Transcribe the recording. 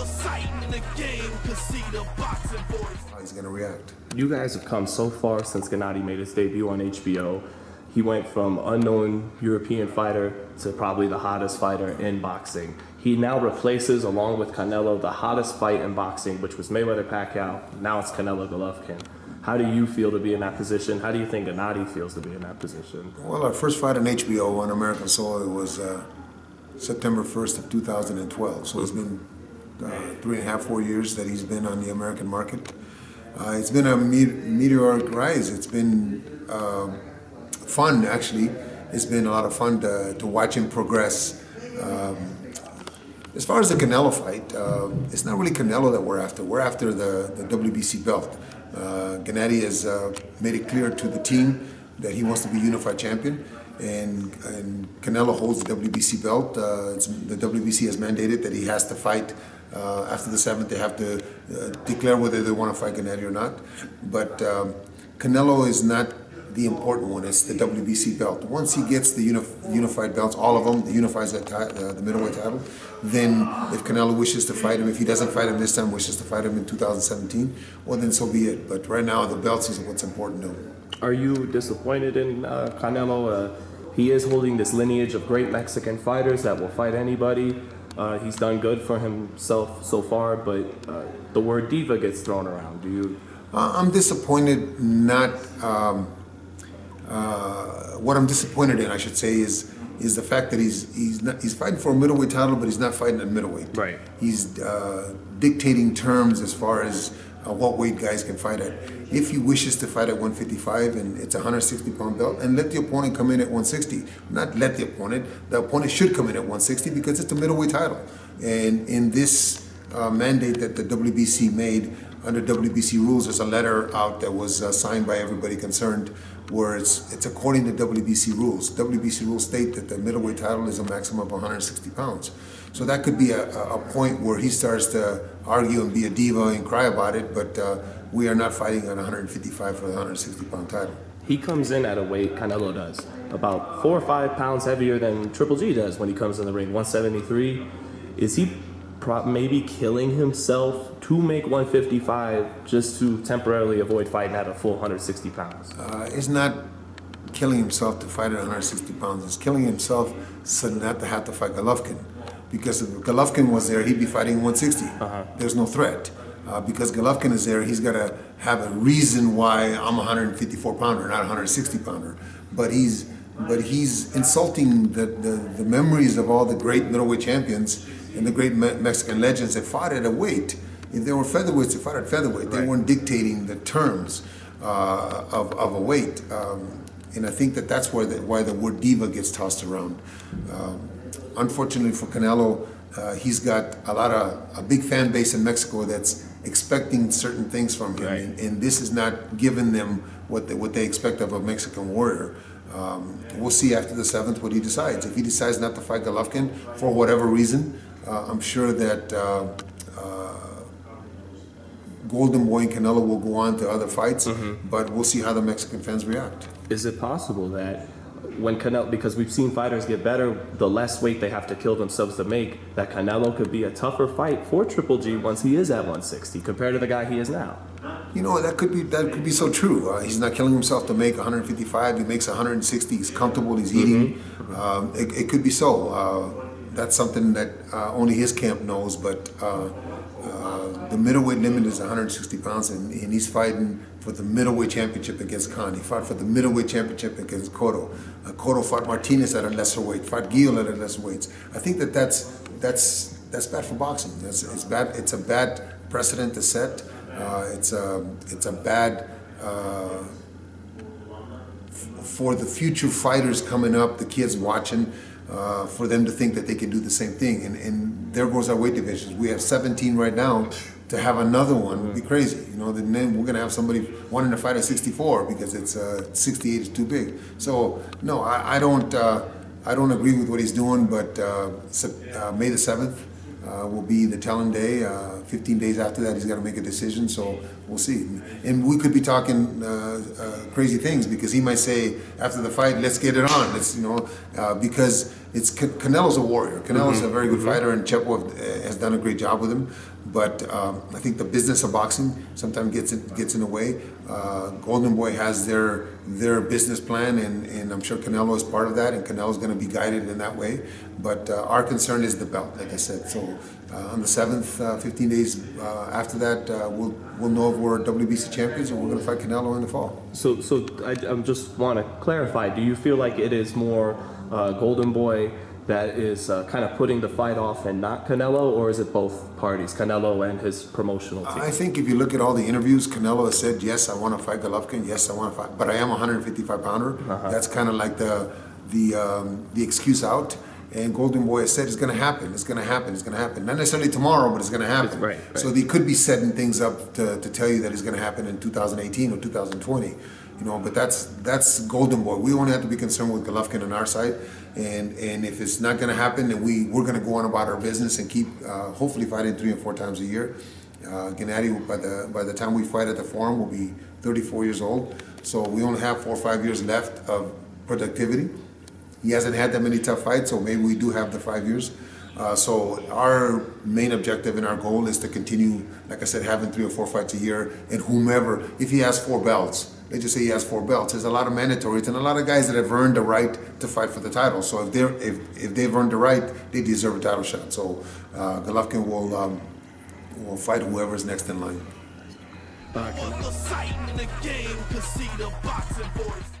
exciting in the game, cause see the boxing voice. How he's gonna react. You guys have come so far since Gennady made his debut on HBO. He went from unknown European fighter to probably the hottest fighter in boxing. He now replaces, along with Canelo, the hottest fight in boxing, which was Mayweather-Pacquiao. Now it's Canelo Golovkin. How do you feel to be in that position? How do you think Gennady feels to be in that position? Well, our first fight on HBO on American soil was September 1st of 2012. So it's been 3.5, 4 years that he's been on the American market. It's been a meteoric rise. It's been fun, actually. It's been a lot of fun to watch him progress. As far as the Canelo fight, it's not really Canelo that we're after. We're after the WBC belt. Gennady has made it clear to the team that he wants to be unified champion, and Canelo holds the WBC belt. The WBC has mandated that he has to fight after the 7th. They have to declare whether they want to fight Gennady or not. But Canelo is not the important one. It's the WBC belt. Once he gets the unified belts, all of them, the unifies the middleweight title, then if Canelo wishes to fight him, if he doesn't fight him this time, wishes to fight him in 2017, well then so be it. But right now the belts is what's important to him. Are you disappointed in Canelo? He is holding this lineage of great Mexican fighters that will fight anybody. He's done good for himself so far, but the word diva gets thrown around. Do you? I'm disappointed not... what I'm disappointed in, I should say, is the fact that he's fighting for a middleweight title, but he's not fighting at middleweight. Right. He's dictating terms as far as what weight guys can fight at. If he wishes to fight at 155 and it's a 160-pound belt, and let the opponent come in at 160. Not let the opponent should come in at 160 because it's a middleweight title. And in this mandate that the WBC made under WBC rules, there's a letter out that was signed by everybody concerned, where it's according to WBC rules. WBC rules state that the middleweight title is a maximum of 160 pounds. So that could be a point where he starts to argue and be a diva and cry about it, but we are not fighting on 155 for the 160-pound title. He comes in at a weight, Canelo does, about 4 or 5 pounds heavier than Triple G does when he comes in the ring, 173. Is he maybe killing himself to make 155 just to temporarily avoid fighting at a full 160 pounds? It's not killing himself to fight at 160 pounds. It's killing himself so not to have to fight Golovkin. Because if Golovkin was there, he'd be fighting 160. There's no threat. Because Golovkin is there, he's got to have a reason why I'm a 154-pounder, not a 160-pounder. But he's insulting the memories of all the great middleweight champions and the great Mexican legends that fought at a weight. If they were featherweights, they fought at featherweight. They weren't dictating the terms of a weight. And I think that's why the word diva gets tossed around. Unfortunately for Canelo, he's got a big fan base in Mexico that's expecting certain things from him, and this is not giving them what they expect of a Mexican warrior. We'll see after the 7th what he decides. If he decides not to fight Golovkin for whatever reason, I'm sure that Golden Boy and Canelo will go on to other fights, but we'll see how the Mexican fans react. Is it possible that when Canelo, because we've seen fighters get better, the less weight they have to kill themselves to make, that Canelo could be a tougher fight for Triple G once he is at 160 compared to the guy he is now? You know, that could be so true. He's not killing himself to make 155. He makes 160. He's comfortable. He's eating. It could be so. That's something that only his camp knows. But the middleweight limit is 160 pounds, and he's fighting for the middleweight championship against Khan. He fought for the middleweight championship against Cotto. Cotto fought Martinez at a lesser weight. Fought Gil at a lesser weight. I think that's bad for boxing. It's bad. It's a bad precedent to set. It's a bad for the future fighters coming up, the kids watching, for them to think that they can do the same thing. And there goes our weight divisions. We have 17 right now. To have another one would be crazy. You know, then we're going to have somebody wanting to fight at 64 because it's 68 is too big. So no, I don't agree with what he's doing. But May the 7th. Will be the telling day. 15 days after that, he's got to make a decision. So we'll see. And we could be talking crazy things because he might say after the fight, "Let's get it on." Let's, because Canelo's a warrior. Canelo's a very good fighter, and Chepo has done a great job with him. But I think the business of boxing sometimes gets in the way. Golden Boy has their business plan, and I'm sure Canelo is part of that, and Canelo's going to be guided in that way. But our concern is the belt, like I said. So on the 7th, 15 days after that, we'll know if we're WBC champions, and we're going to fight Canelo in the fall. So I just want to clarify. Do you feel like it is more Golden Boy that is kind of putting the fight off and not Canelo, or is it both parties, Canelo and his promotional team? I think if you look at all the interviews, Canelo has said, yes, I want to fight Golovkin, yes, I want to fight, but I am a 155-pounder. That's kind of like the excuse out. And Golden Boy has said it's going to happen, it's going to happen, it's going to happen. Not necessarily tomorrow, but it's going to happen. Right. So they could be setting things up to tell you that it's going to happen in 2018 or 2020. You know, but that's Golden Boy. We only have to be concerned with Golovkin on our side, and if it's not going to happen, then we're going to go on about our business and keep hopefully fighting 3 and 4 times a year. Gennady, by the time we fight at the Forum, will be 34 years old. So we only have 4 or 5 years left of productivity. He hasn't had that many tough fights, so maybe we do have the 5 years. So our main objective and our goal is to continue, like I said, having 3 or 4 fights a year, and whomever, if he has 4 belts, they just say he has 4 belts. There's a lot of mandatories and a lot of guys that have earned the right to fight for the title. So if they've earned the right, they deserve a title shot. So Golovkin will fight whoever's next in line. All the sight in the game, 'cause see the boxing voice.